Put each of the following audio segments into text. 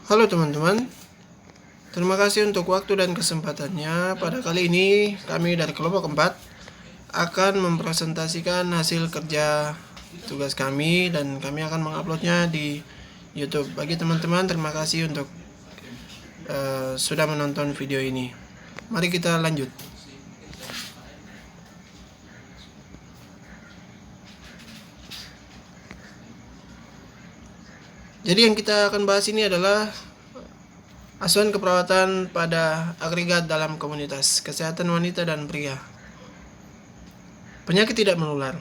Halo teman-teman, terima kasih untuk waktu dan kesempatannya. Pada kali ini kami dari kelompok 4 akan mempresentasikan hasil kerja tugas kami dan kami akan menguploadnya di YouTube. Bagi teman-teman, terima kasih untuk sudah menonton video ini. Mari kita lanjut. Jadi yang kita akan bahas ini asuhan keperawatan pada agregat dalam komunitas kesehatan wanita dan pria. Penyakit tidak menular.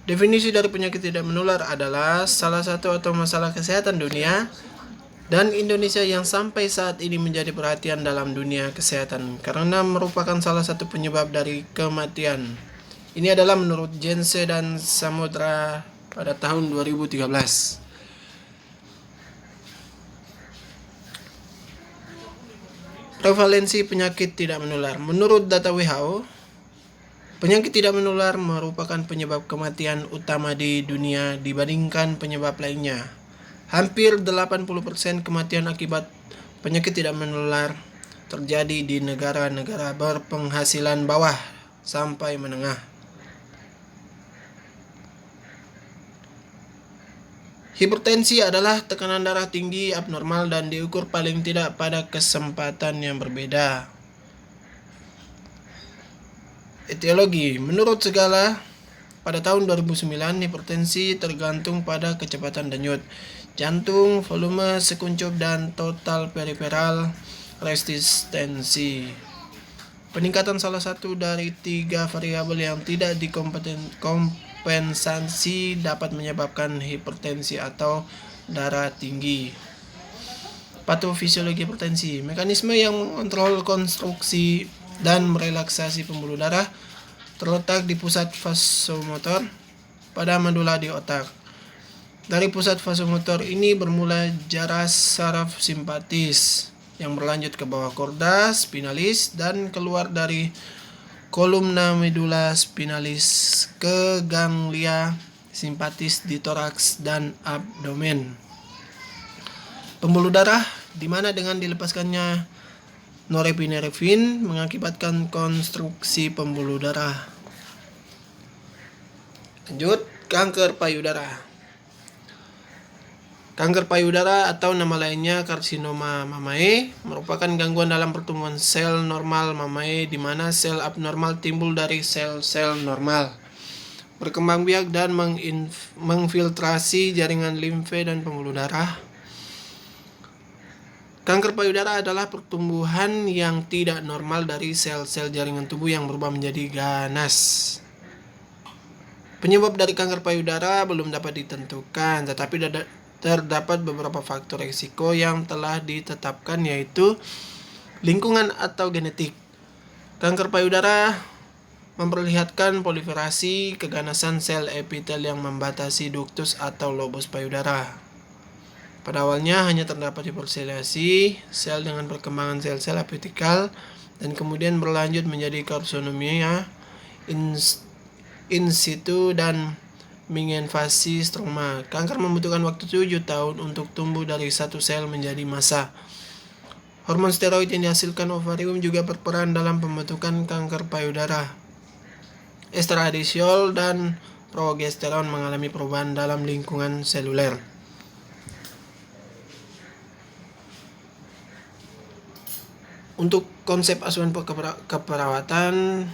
Definisi dari penyakit tidak menular adalah salah satu atau masalah kesehatan dunia dan Indonesia yang sampai saat ini menjadi perhatian dalam dunia kesehatan karena merupakan salah satu penyebab dari kematian. Ini adalah menurut Jense dan Samudra pada tahun 2013. Prevalensi penyakit tidak menular. Menurut data WHO, penyakit tidak menular merupakan penyebab kematian utama di dunia dibandingkan penyebab lainnya. Hampir 80% kematian akibat penyakit tidak menular terjadi di negara-negara berpenghasilan bawah sampai menengah. Hipertensi adalah tekanan darah tinggi abnormal dan diukur paling tidak pada kesempatan yang berbeda. Etiologi. Menurut Segala, pada tahun 2009 hipertensi tergantung pada kecepatan denyut jantung, volume sekuncup, dan total periferal resistensi. Peningkatan salah satu dari 3 variabel yang tidak dikompensasi dapat menyebabkan hipertensi atau darah tinggi. Patofisiologi hipertensi. Mekanisme yang mengontrol konstruksi dan merelaksasi pembuluh darah terletak di pusat vasomotor pada medula di otak. Dari pusat vasomotor ini bermula jarak saraf simpatis yang berlanjut ke bawah korda spinalis dan keluar dari kolumna medula spinalis ke ganglia simpatis di toraks dan abdomen. Pembuluh darah di mana dengan dilepaskannya norepinefrin mengakibatkan konstruksi pembuluh darah. Lanjut, kanker payudara. Kanker payudara atau nama lainnya karsinoma mamae merupakan gangguan dalam pertumbuhan sel normal mamae di mana sel abnormal timbul dari sel-sel normal, berkembang biak dan mengfiltrasi jaringan limfe dan pembuluh darah. Kanker payudara adalah pertumbuhan yang tidak normal dari sel-sel jaringan tubuh yang berubah menjadi ganas. Penyebab dari kanker payudara belum dapat ditentukan, tetapi terdapat beberapa faktor risiko yang telah ditetapkan, yaitu lingkungan atau genetik. Kanker payudara memperlihatkan proliferasi keganasan sel epitel yang membatasi duktus atau lobus payudara. Pada awalnya hanya terdapat hiperseliasi sel dengan perkembangan sel-sel apitikal dan kemudian berlanjut menjadi karsinomia in situ dan menginvasi stroma. Kanker membutuhkan waktu 7 tahun untuk tumbuh dari satu sel menjadi massa. Hormon steroid yang dihasilkan ovarium juga berperan dalam pembentukan kanker payudara. Estradiol dan progesteron mengalami perubahan dalam lingkungan seluler. Untuk konsep asuhan keperawatan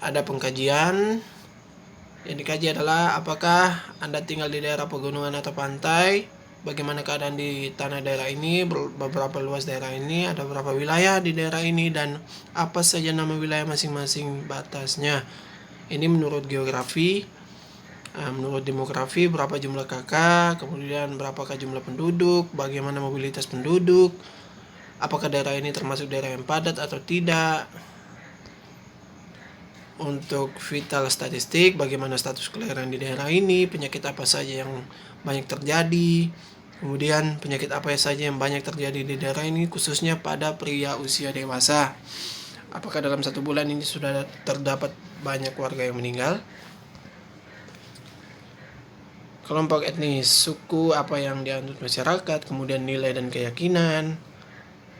ada pengkajian. Yang dikaji adalah apakah Anda tinggal di daerah pegunungan atau pantai, bagaimana keadaan di tanah daerah ini, beberapa luas daerah ini, ada berapa wilayah di daerah ini, dan apa saja nama wilayah masing-masing batasnya. Ini menurut geografi, menurut demografi, berapa jumlah kakak, kemudian berapakah jumlah penduduk, bagaimana mobilitas penduduk, apakah daerah ini termasuk daerah yang padat atau tidak. Untuk vital statistik, bagaimana status kelahiran di daerah ini, penyakit apa saja yang banyak terjadi, kemudian penyakit apa saja yang banyak terjadi di daerah ini khususnya pada pria usia dewasa. Apakah dalam 1 bulan ini sudah terdapat banyak warga yang meninggal. kelompok etnis, suku, apa yang dianut masyarakat, kemudian nilai dan keyakinan.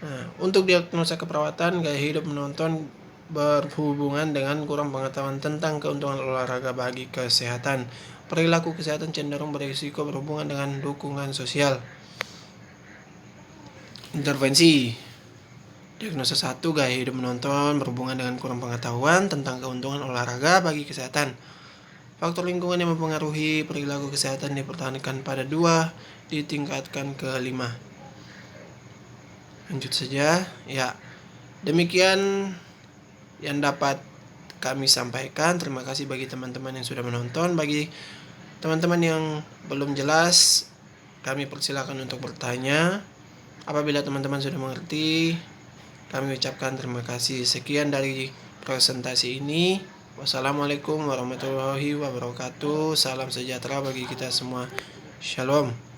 Nah, untuk diagnosa keperawatan, gaya hidup menonton berhubungan dengan kurang pengetahuan tentang keuntungan olahraga bagi kesehatan. Perilaku kesehatan cenderung berisiko berhubungan dengan dukungan sosial. Intervensi. Diagnosa 1, gaya hidup menonton berhubungan dengan kurang pengetahuan tentang keuntungan olahraga bagi kesehatan. Faktor lingkungan yang mempengaruhi perilaku kesehatan dipertahankan pada 2, ditingkatkan ke 5. Lanjut saja. Ya, demikian yang dapat kami sampaikan. Terima kasih bagi teman-teman yang sudah menonton. Bagi teman-teman yang belum jelas, kami persilakan untuk bertanya. Apabila teman-teman sudah mengerti, kami ucapkan terima kasih. Sekian dari presentasi ini. Wassalamualaikum warahmatullahi wabarakatuh. Salam sejahtera bagi kita semua. Shalom.